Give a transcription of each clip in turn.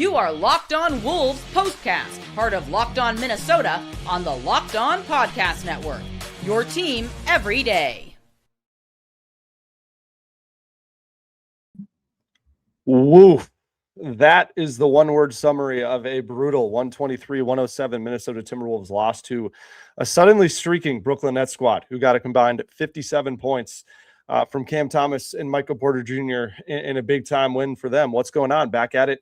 You are Locked On Wolves POSTCAST, part of Locked On Minnesota on the Locked On Podcast Network. Your team every day. Woo. That is the one-word summary of a brutal 123-107 Minnesota Timberwolves loss to a suddenly streaking Brooklyn Nets squad who got a combined 57 points from Cam Thomas and Michael Porter Jr. in a big-time win for them. What's going on? Back at it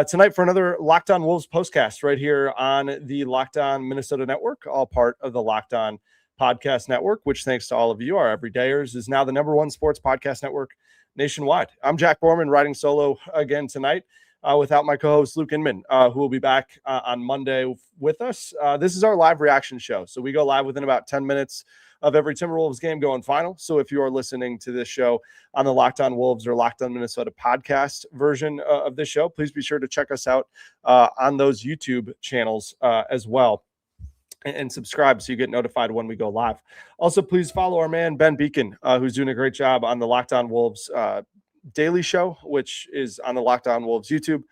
tonight for another Locked On Wolves postcast right here on the Locked On Minnesota Network, all part of the Locked On Podcast Network, which, thanks to all of you, our everydayers, is now the #1 sports podcast network nationwide. I'm Jack Borman, riding solo again tonight without my co-host Luke Inman, who will be back on Monday with us. This is our live reaction show, so we go live within about 10 minutes of every Timberwolves game going final. So if you are listening to this show on the Locked On Wolves or Locked On Minnesota podcast version of this show, please be sure to check us out on those YouTube channels as well. And subscribe so you get notified when we go live. Also, please follow our man, Ben Beacon, who's doing a great job on the Locked On Wolves daily show, which is on the Locked On Wolves YouTube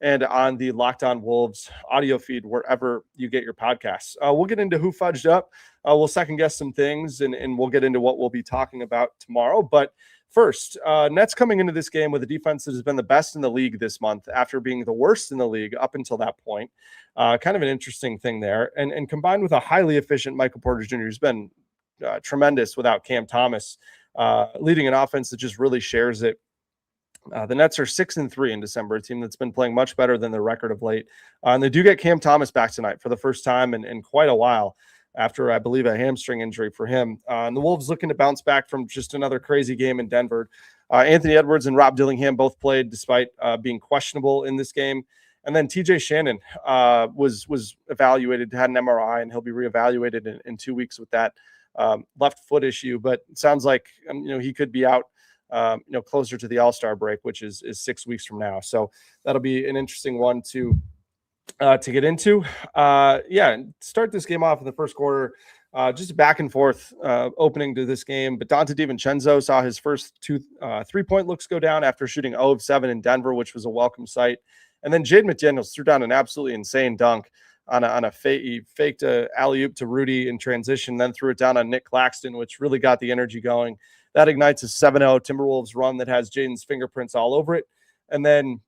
and on the Locked On Wolves audio feed, wherever you get your podcasts. We'll get into who fudged up. We'll second guess some things, and we'll get into what we'll be talking about tomorrow. But first, Nets coming into this game with a defense that has been the best in the league this month after being the worst in the league up until that point. Kind of an interesting thing there. And combined with a highly efficient Michael Porter Jr., who's been tremendous without Cam Thomas, leading an offense that just really shares it. The Nets are 6-3 in December, a team that's been playing much better than their record of late. And they do get Cam Thomas back tonight for the first time in quite a while, after, I believe, a hamstring injury for him. And the Wolves looking to bounce back from just another crazy game in Denver. Anthony Edwards and Rob Dillingham both played despite being questionable in this game. And then TJ Shannon was evaluated, had an MRI, and he'll be reevaluated in 2 weeks with that left foot issue. But it sounds like he could be out closer to the All-Star break, which is 6 weeks from now. So that'll be an interesting one to get into. Start this game off in the first quarter. Just a back and forth opening to this game. But Dante DiVincenzo saw his first two 3-point looks go down after shooting 0 of 7 in Denver, which was a welcome sight. And then Jaden McDaniels threw down an absolutely insane dunk on a he faked a alley-oop to Rudy in transition, then threw it down on Nick Claxton, which really got the energy going. That ignites a 7-0 Timberwolves run that has Jaden's fingerprints all over it. And then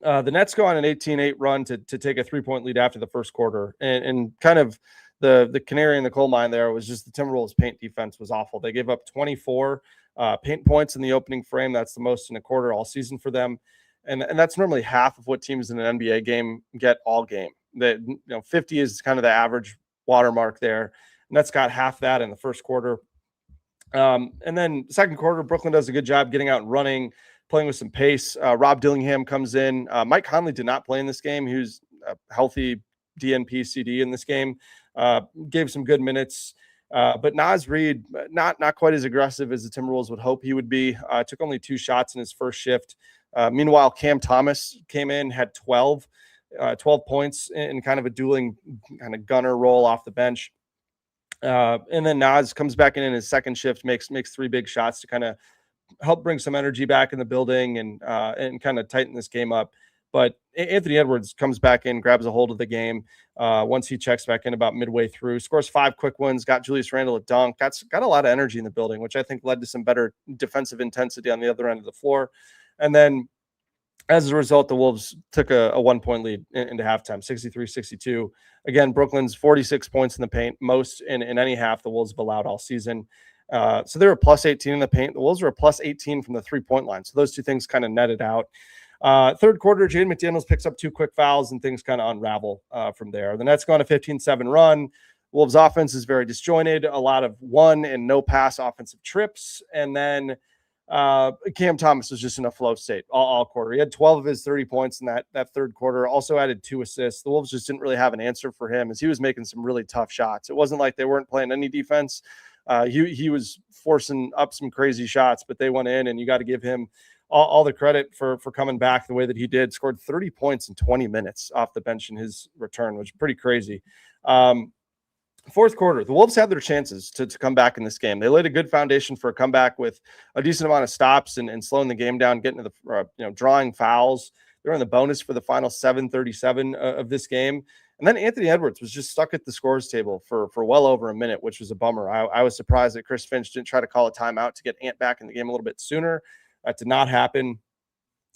the Nets go on an 18-8 run to take a 3-point lead after the first quarter. And kind of the canary in the coal mine there was just the Timberwolves paint defense was awful. They gave up 24 paint points in the opening frame. That's the most in a quarter all season for them. And that's normally half of what teams in an NBA game get all game. 50 is kind of the average watermark there. And that's got half that in the first quarter. And then second quarter, Brooklyn does a good job getting out and running, playing with some pace. Rob Dillingham comes in. Mike Conley did not play in this game. He was a healthy DNP CD in this game. Gave some good minutes. But Naz Reid, not quite as aggressive as the Timberwolves would hope he would be. Took only 2 shots in his first shift. Meanwhile, Cam Thomas came in, had 12 points in kind of a dueling kind of gunner role off the bench. And then Naz comes back in his second shift, makes 3 big shots to kind of help bring some energy back in the building and kind of tighten this game up. But Anthony Edwards comes back in, grabs a hold of the game once he checks back in about midway through, scores 5 quick ones, got Julius Randle a dunk, got a lot of energy in the building, which I think led to some better defensive intensity on the other end of the floor. And then as a result, the Wolves took a 1-point lead into halftime, 63-62. Again, Brooklyn's 46 points in the paint, most in any half the Wolves have allowed all season. So they were plus 18 in the paint. The Wolves were plus 18 from the 3-point line. So those two things kind of netted out. Third quarter, Jaden McDaniels picks up 2 quick fouls and things kind of unravel from there. The Nets go on a 15-7 run. Wolves offense is very disjointed, a lot of one and no pass offensive trips. And then Cam Thomas was just in a flow state all quarter. He had 12 of his 30 points in that third quarter, also added 2 assists. The Wolves just didn't really have an answer for him as he was making some really tough shots. It wasn't like they weren't playing any defense. He was forcing up some crazy shots, but they went in, and you got to give him all the credit for coming back the way that he did. Scored 30 points in 20 minutes off the bench in his return, which is pretty crazy. Fourth quarter, the Wolves had their chances to come back in this game. They laid a good foundation for a comeback with a decent amount of stops and slowing the game down, getting to the drawing fouls. They were in the bonus for the final 7:37 of this game. And then Anthony Edwards was just stuck at the scores table for well over a minute, which was a bummer. I was surprised that Chris Finch didn't try to call a timeout to get Ant back in the game a little bit sooner. That did not happen.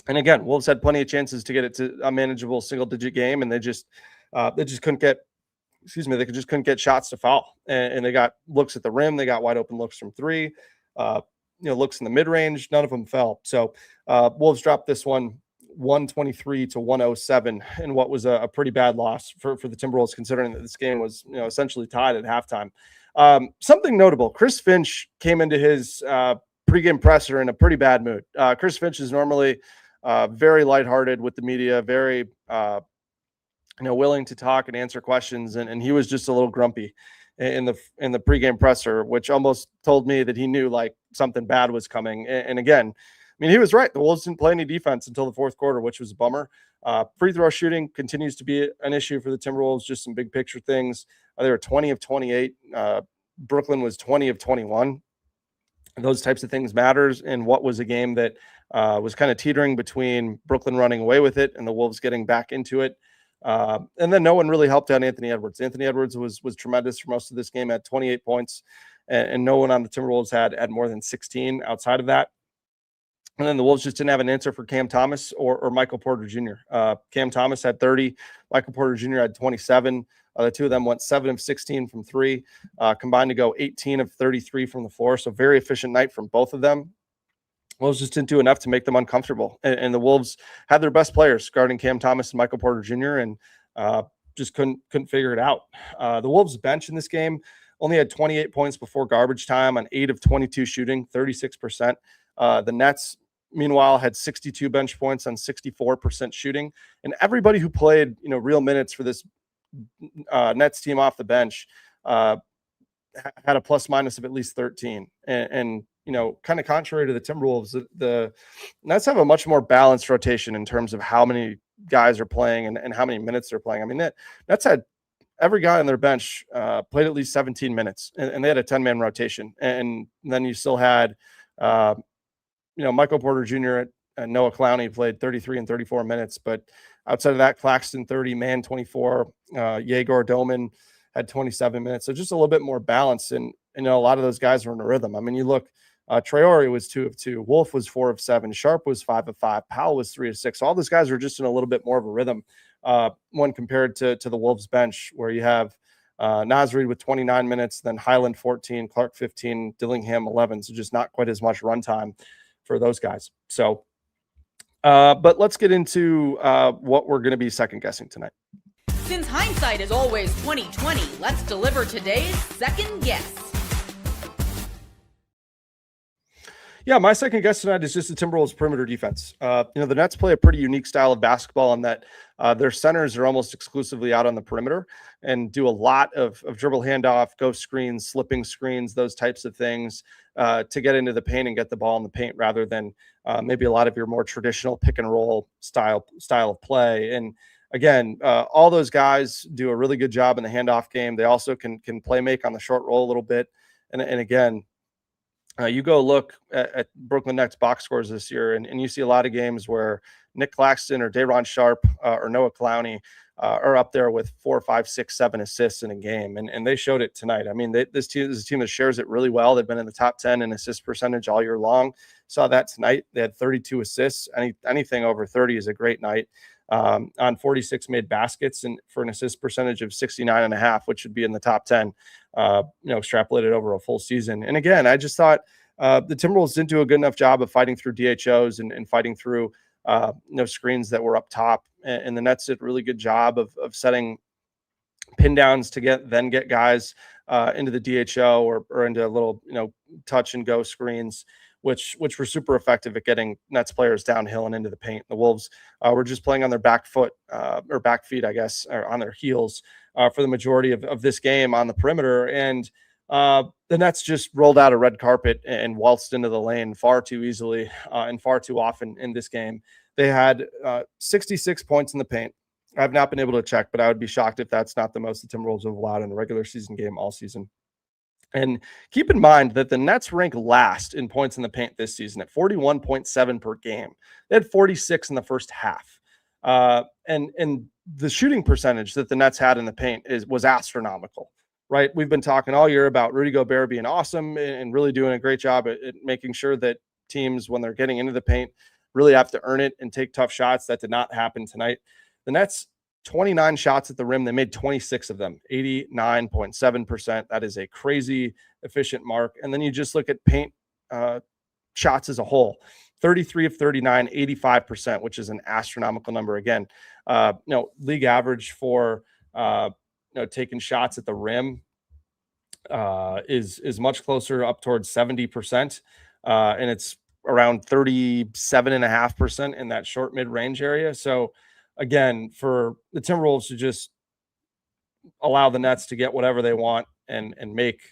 And again, Wolves had plenty of chances to get it to a manageable single-digit game, and they just couldn't get, they just couldn't get shots to foul. And they got looks at the rim, they got wide open looks from three, looks in the mid-range. None of them fell. So Wolves dropped this one 123-107 in what was a pretty bad loss for the Timberwolves, considering that this game was essentially tied at halftime. Something notable: Chris Finch came into his pregame presser in a pretty bad mood. Chris Finch is normally very lighthearted with the media, very willing to talk and answer questions, and he was just a little grumpy in the pregame presser, which almost told me that he knew like something bad was coming. And again, I mean, he was right. The Wolves didn't play any defense until the fourth quarter, which was a bummer. Free throw shooting continues to be an issue for the Timberwolves, just some big picture things. They were 20 of 28. Brooklyn was 20 of 21. Those types of things matters in what was a game that was kind of teetering between Brooklyn running away with it and the Wolves getting back into it. And then no one really helped out Anthony Edwards. Anthony Edwards was tremendous for most of this game, at 28 points, and no one on the Timberwolves had more than 16 outside of that. And then the Wolves just didn't have an answer for Cam Thomas or Michael Porter Jr. Cam Thomas had 30. Michael Porter Jr. had 27. The two of them went 7 of 16 from three, combined to go 18 of 33 from the floor. So very efficient night from both of them. Wolves just didn't do enough to make them uncomfortable. And the Wolves had their best players guarding Cam Thomas and Michael Porter Jr. and just couldn't figure it out. The Wolves bench in this game only had 28 points before garbage time on 8 of 22 shooting, 36%. The Nets, meanwhile, had 62 bench points on 64% shooting. And everybody who played, real minutes for this Nets team off the bench had a plus minus of at least 13. And kind of contrary to the Timberwolves, the Nets have a much more balanced rotation in terms of how many guys are playing and how many minutes they're playing. I mean, Nets had every guy on their bench played at least 17 minutes, and they had a 10-man rotation. And then you still had, Michael Porter Jr. and Noah Clowney played 33 and 34 minutes. But outside of that, Claxton 30, Mann 24, Yegor Doman had 27 minutes. So just a little bit more balance. And a lot of those guys were in a rhythm. I mean, you look, Traore was 2 of 2. Wolf was 4 of 7. Sharp was 5 of 5. Powell was 3 of 6. So all those guys were just in a little bit more of a rhythm when compared to the Wolves bench, where you have Naz Reid with 29 minutes, then Highland 14, Clark 15, Dillingham 11. So just not quite as much runtime for those guys. So, but let's get into what we're going to be second guessing tonight. Since hindsight is always 20/20, let's deliver today's second guess. Yeah, my second guess tonight is just the Timberwolves perimeter defense. The Nets play a pretty unique style of basketball in that their centers are almost exclusively out on the perimeter and do a lot of dribble handoff, ghost screens, slipping screens, those types of things to get into the paint and get the ball in the paint, rather than maybe a lot of your more traditional pick and roll style of play. And again, all those guys do a really good job in the handoff game. They also can play make on the short roll a little bit. And again, you go look at Brooklyn Nets box scores this year, and you see a lot of games where Nick Claxton or Day'Ron Sharp or Noah Clowney are up there with 4, 5, 6, 7 assists in a game. And they showed it tonight. I mean, this team is a team that shares it really well. They've been in the top 10 in assist percentage all year long. Saw that tonight. They had 32 assists. Anything over 30 is a great night. On 46 made baskets, and for an assist percentage of 69.5, which would be in the top 10, extrapolated over a full season. And again, I just thought the Timberwolves didn't do a good enough job of fighting through DHOs and fighting through screens that were up top. And the Nets did a really good job of setting pin downs to get guys into the DHO or into a little touch and go screens, which were super effective at getting Nets players downhill and into the paint. The Wolves were just playing on their back foot or back feet, I guess, or on their heels for the majority of this game on the perimeter. And the Nets just rolled out a red carpet and waltzed into the lane far too easily and far too often in this game. They had 66 points in the paint. I've not been able to check, but I would be shocked if that's not the most the Timberwolves have allowed in a regular season game all season. And keep in mind that the Nets rank last in points in the paint this season at 41.7 per game. They had 46 in the first half. And the shooting percentage that the Nets had in the paint was astronomical, right? We've been talking all year about Rudy Gobert being awesome and really doing a great job at making sure that teams, when they're getting into the paint, really have to earn it and take tough shots. That did not happen tonight. The Nets, 29 shots at the rim. They made 26 of them, 89.7%. That is a crazy efficient mark. And then you just look at paint shots as a whole. 33 of 39, 85%, which is an astronomical number. Again, league average for taking shots at the rim is much closer, up towards 70%, and it's around 37.5% in that short mid-range area. So again, for the Timberwolves to just allow the Nets to get whatever they want and make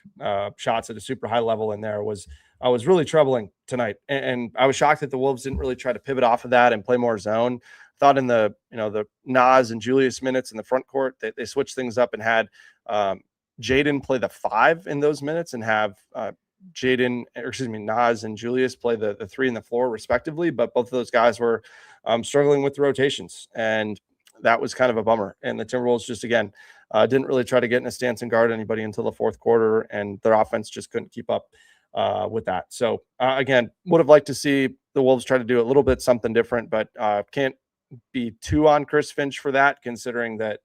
shots at a super high level in there was really troubling tonight. And I was shocked that the Wolves didn't really try to pivot off of that and play more zone. Thought in the Nas and Julius minutes in the front court, they switched things up and had Jaden play the 5 in those minutes and have Nas and Julius play the 3 and the 4 respectively. But both of those guys were struggling with the rotations, and that was kind of a bummer. And the Timberwolves just, again, didn't really try to get in a stance and guard anybody until the fourth quarter, and their offense just couldn't keep up with that. So again, would have liked to see the Wolves try to do a little bit something different, but can't be too on Chris Finch for that, considering that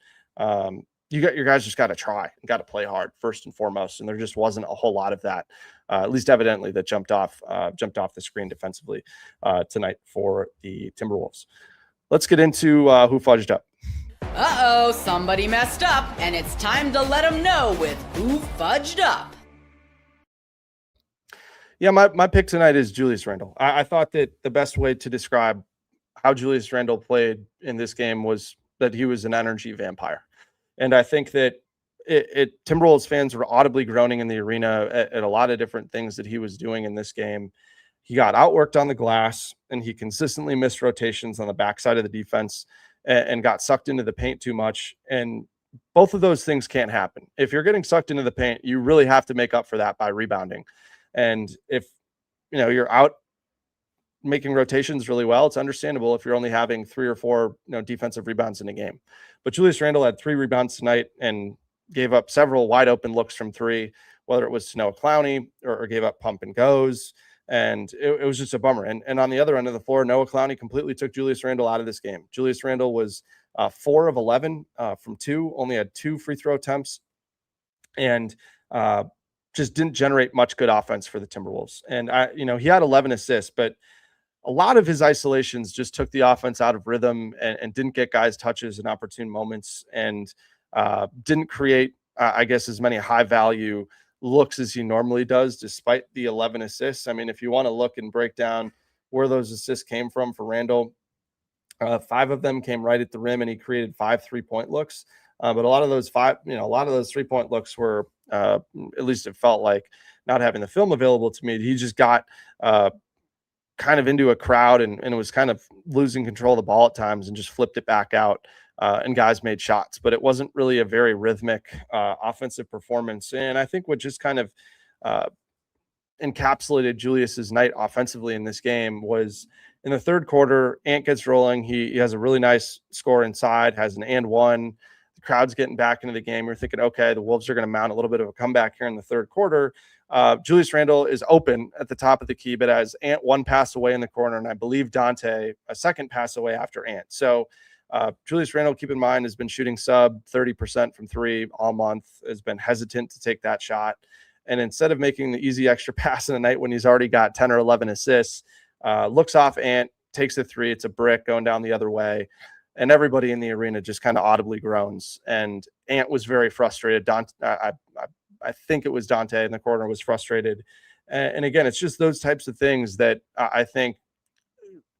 your guys just got to try and got to play hard first and foremost. And there just wasn't a whole lot of that, at least evidently, that jumped off the screen defensively tonight for the Timberwolves. Let's get into who fudged up. Uh-oh, somebody messed up, and it's time to let them know with who fudged up. Yeah, my pick tonight is Julius Randle. I thought that the best way to describe how Julius Randle played in this game was that he was an energy vampire. And I think that Timberwolves fans were audibly groaning in the arena at a lot of different things that he was doing in this game. He got outworked on the glass, and he consistently missed rotations on the backside of the defense and got sucked into the paint too much. And both of those things can't happen. If you're getting sucked into the paint, you really have to make up for that by rebounding. And if you're out making rotations really well, it's understandable if you're only having 3 or 4 defensive rebounds in a game. But Julius Randle had 3 rebounds tonight and gave up several wide open looks from 3, whether it was to Noah Clowney or gave up pump and goes. And it was just a bummer. And on the other end of the floor, Noah Clowney completely took Julius Randle out of this game. Julius Randle was 4 of 11 from 2, only had 2 free throw attempts, and just didn't generate much good offense for the Timberwolves. And he had 11 assists, but a lot of his isolations just took the offense out of rhythm and didn't get guys touches in opportune moments, and didn't create, I guess, as many high value looks as he normally does, despite the 11 assists. I mean, if you want to look and break down where those assists came from for Randle, 5 of them came right at the rim, and he created 5 3-point looks. But a lot of those 3-point looks were, at least it felt like, not having the film available to me, he just got kind of into a crowd and was kind of losing control of the ball at times and just flipped it back out. And guys made shots, but it wasn't really a very rhythmic offensive performance. And I think what just kind of encapsulated Julius's night offensively in this game was in the third quarter, Ant gets rolling. He has a really nice score inside, has an and one. The crowd's getting back into the game. You're thinking, okay, the Wolves are going to mount a little bit of a comeback here in the third quarter. Julius Randle is open at the top of the key, but as Ant one pass away in the corner, and I believe Dante a second pass away after Ant. So Julius Randle, keep in mind, has been shooting sub 30% from 3 all month, has been hesitant to take that shot. And instead of making the easy extra pass in the night when he's already got 10 or 11 assists, looks off Ant, takes the 3. It's a brick going down the other way. And everybody in the arena just kind of audibly groans. And Ant was very frustrated. I think it was Dante in the corner was frustrated. And again, it's just those types of things that I think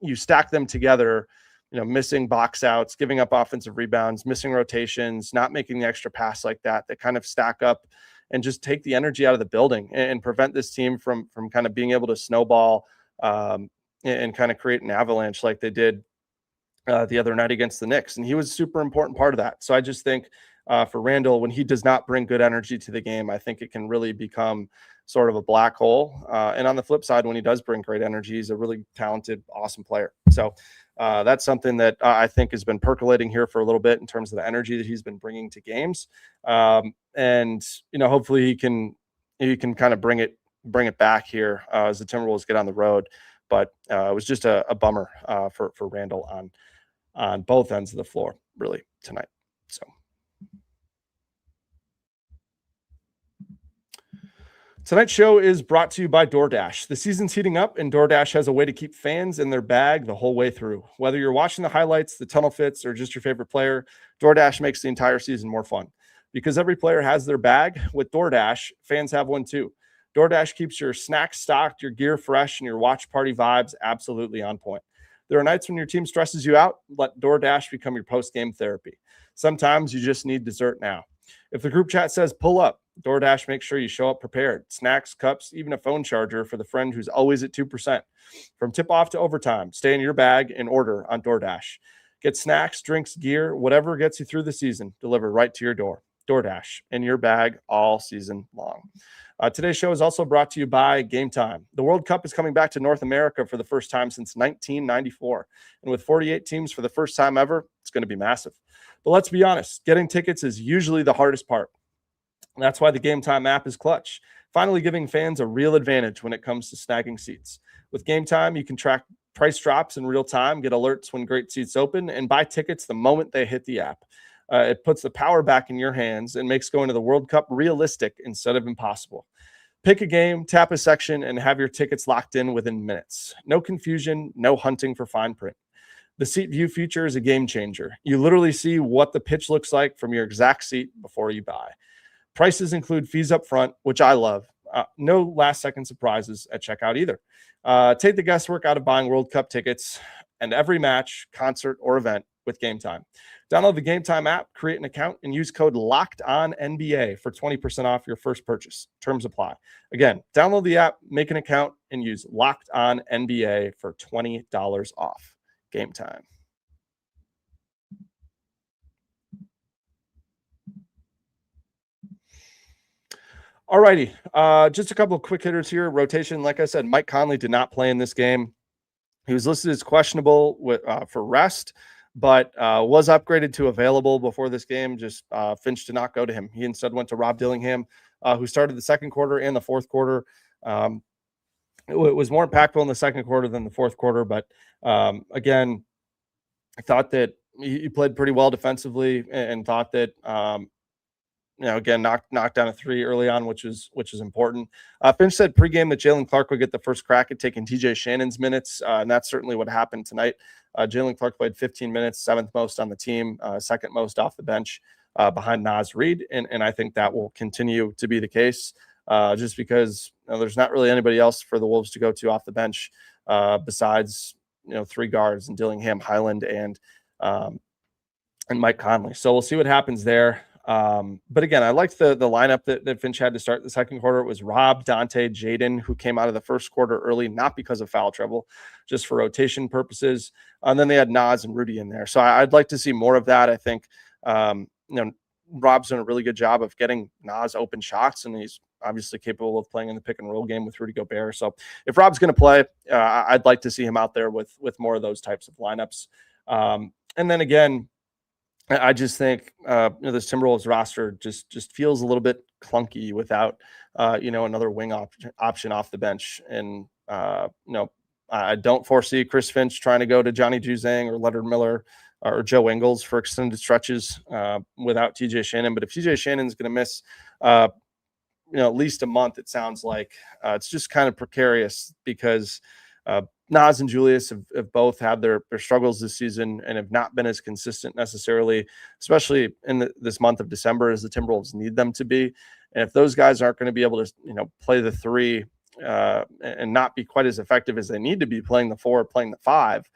you stack them together, missing box outs, giving up offensive rebounds, missing rotations, not making the extra pass like that kind of stack up and just take the energy out of the building and prevent this team from kind of being able to snowball and kind of create an avalanche like they did the other night against the Knicks. And he was a super important part of that. So I just think for Randle, when he does not bring good energy to the game, I think it can really become sort of a black hole. And on the flip side, when he does bring great energy, he's a really talented, awesome player. So that's something that I think has been percolating here for a little bit in terms of the energy that he's been bringing to games. And hopefully he can kind of bring it back here as the Timberwolves get on the road. But it was just a bummer for Randall on both ends of the floor, really, tonight. So tonight's show is brought to you by DoorDash. The season's heating up, and DoorDash has a way to keep fans in their bag the whole way through. Whether you're watching the highlights, the tunnel fits, or just your favorite player, DoorDash makes the entire season more fun. Because every player has their bag, with DoorDash, fans have one too. DoorDash keeps your snacks stocked, your gear fresh, and your watch party vibes absolutely on point. There are nights when your team stresses you out. Let DoorDash become your post-game therapy. Sometimes you just need dessert now. If the group chat says pull up, DoorDash makes sure you show up prepared. Snacks, cups, even a phone charger for the friend who's always at 2%. From tip-off to overtime, stay in your bag and order on DoorDash. Get snacks, drinks, gear, whatever gets you through the season, delivered right to your door. DoorDash, in your bag all season long. Today's show is also brought to you by Game Time. The World Cup is coming back to North America for the first time since 1994. And with 48 teams for the first time ever, it's going to be massive. But let's be honest, getting tickets is usually the hardest part. And that's why the Game Time app is clutch, finally giving fans a real advantage when it comes to snagging seats. With Game Time, you can track price drops in real time, get alerts when great seats open, and buy tickets the moment they hit the app. It puts the power back in your hands and makes going to the World Cup realistic instead of impossible. Pick a game, tap a section, and have your tickets locked in within minutes. No confusion, no hunting for fine print. The seat view feature is a game changer. You literally see what the pitch looks like from your exact seat before you buy. Prices include fees up front, which I love. No last-second surprises at checkout either. Take the guesswork out of buying World Cup tickets and every match, concert, or event with Game Time. Download the Game Time app, create an account, and use code LOCKEDONNBA for 20% off your first purchase. Terms apply. Again, download the app, make an account, and use LOCKEDONNBA for $20 off. Game Time. All righty. Just a couple of quick hitters here. Rotation, like I said, Mike Conley did not play in this game. He was listed as questionable for rest, but was upgraded to available before this game. Just Finch did not go to him. He instead went to Rob Dillingham, who started the second quarter and the fourth quarter. It was more impactful in the second quarter than the fourth quarter, but again, I thought that he played pretty well defensively and thought that again, knocked down a three early on, which is important. Finch said pregame that Jalen Clark would get the first crack at taking TJ Shannon's minutes, and that's certainly what happened tonight. Jalen Clark played 15 minutes, seventh most on the team, second most off the bench behind Naz Reid, and I think that will continue to be the case just because there's not really anybody else for the Wolves to go to off the bench besides three guards and Dillingham, Highland, and Mike Conley. So we'll see what happens there. But again, I liked the lineup that Finch had to start the second quarter. It was Rob, Dante, Jaden, who came out of the first quarter early, not because of foul trouble, just for rotation purposes. And then they had Naz and Rudy in there. So I'd like to see more of that. I think, Rob's done a really good job of getting Naz open shots, and he's obviously capable of playing in the pick and roll game with Rudy Gobert. So if Rob's going to play, I'd like to see him out there with more of those types of lineups. And then again, I just think this Timberwolves roster just feels a little bit clunky without another wing option off the bench. And I don't foresee Chris Finch trying to go to Johnny Juzang or Leonard Miller or Joe Ingles for extended stretches without TJ Shannon. But if TJ Shannon's going to miss at least a month, it sounds like it's just kind of precarious because Naz and Julius have both had their struggles this season and have not been as consistent necessarily, especially in this month of December as the Timberwolves need them to be. And if those guys aren't going to be able to, play the three and not be quite as effective as they need to be playing the four, playing the five,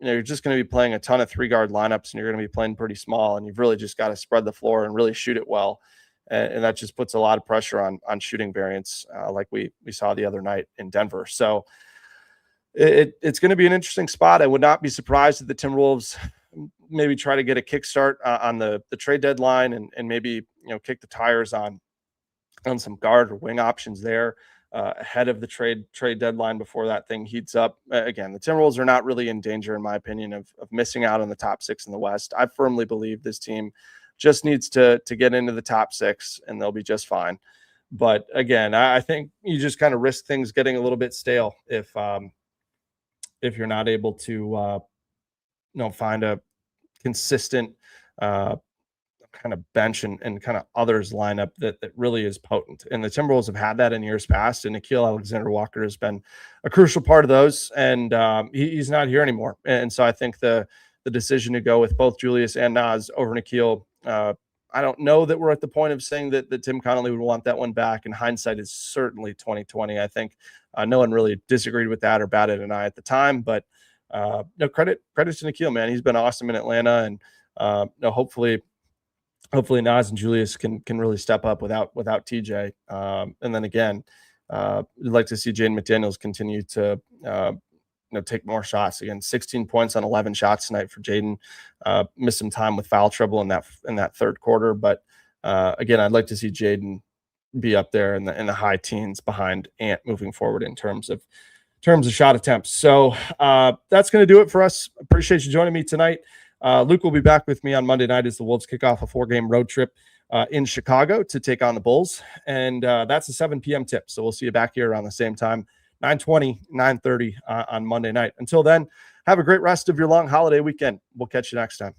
you're just going to be playing a ton of three-guard lineups and you're going to be playing pretty small, and you've really just got to spread the floor and really shoot it well. And that just puts a lot of pressure on shooting variance like we saw the other night in Denver. So it's going to be an interesting spot. I would not be surprised if the Timberwolves maybe try to get a kickstart on the trade deadline and maybe kick the tires on on some guard or wing options there ahead of the trade deadline before that thing heats up. Again, the Timberwolves are not really in danger, in my opinion, of missing out on the top 6 in the West. I firmly believe this team just needs to get into the top 6 and they'll be just fine. But again, I think you just kind of risk things getting a little bit stale if you're not able to find a consistent kind of bench and kind of others lineup that really is potent. And the Timberwolves have had that in years past, and Nickeil Alexander-Walker has been a crucial part of those, and he's not here anymore. And so I think the decision to go with both Julius and Naz over Nickeil, I don't know that we're at the point of saying that Tim Connolly would want that one back. And hindsight is certainly 2020. I think no one really disagreed with that or batted an eye at the time, but no credit to Nickeil, man. He's been awesome in Atlanta, and hopefully Naz and Julius can really step up without TJ. And then again, we'd like to see Jaden McDaniels continue to take more shots. Again, 16 points on 11 shots tonight for Jaden. Missed some time with foul trouble in that third quarter, but again, I'd like to see Jaden be up there in the high teens behind Ant moving forward in terms of shot attempts. So that's going to do it for us. Appreciate you joining me tonight. Luke will be back with me on Monday night as the Wolves kick off a 4-game road trip in Chicago to take on the Bulls. And that's a 7 p.m. tip. So we'll see you back here around the same time, 9:20, 9:30 on Monday night. Until then, have a great rest of your long holiday weekend. We'll catch you next time.